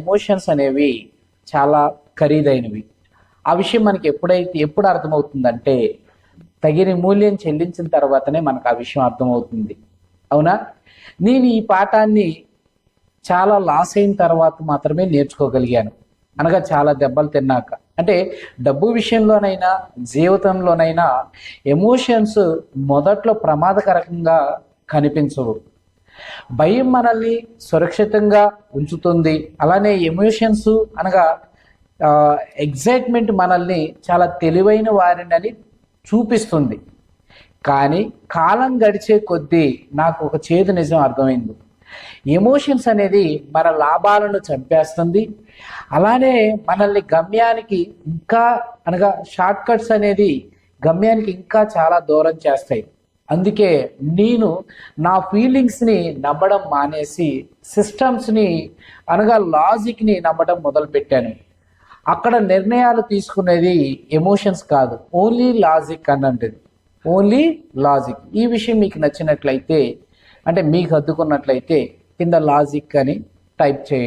Emotions అనేవి చాలా ఖరీదైనవి. ఆ విషయం మనకి ఎప్పుడు అర్థమవుతుందంటే తగిన మూల్యం చెల్లించిన తర్వాతనే మనకు ఆ విషయం అర్థమవుతుంది. అవునా? నేను ఈ పాఠాన్ని చాలా లాస్ అయిన తర్వాత మాత్రమే నేర్చుకోగలిగాను. అనగా చాలా దెబ్బలు తిన్నాక. అంటే డబ్బు విషయంలోనైనా జీవితంలోనైనా ఎమోషన్స్ మొదట్లో ప్రమాదకరంగా కనిపించవు. భయం మనల్ని సురక్షితంగా ఉంచుతుంది. అలానే ఎమోషన్స్ అనగా ఎగ్జైట్మెంట్ మనల్ని చాలా తెలివైన వారిని చూపిస్తుంది. కానీ కాలం గడిచే కొద్దీ నాకు ఒక చేదు నిజం అర్థమైంది. ఎమోషన్స్ అనేది మన లాభాలను చంపేస్తుంది. అలానే మనల్ని గమ్యానికి ఇంకా అనగా షార్ట్ కట్స్ అనేది గమ్యానికి ఇంకా చాలా దూరం చేస్తాయి. అందుకే నేను నా ఫీలింగ్స్ని నమ్మడం మానేసి సిస్టమ్స్ని అనగా లాజిక్ని నమ్మడం మొదలుపెట్టాను. అక్కడ నిర్ణయాలు తీసుకునేది ఎమోషన్స్ కాదు, ఓన్లీ లాజిక్ అన్నది. Only logic. ఈ విషయం మీకు నచ్చినట్లయితే, అంటే మీకు హద్దుకున్నట్లయితే కింద లాజిక్ అని టైప్ చేయండి.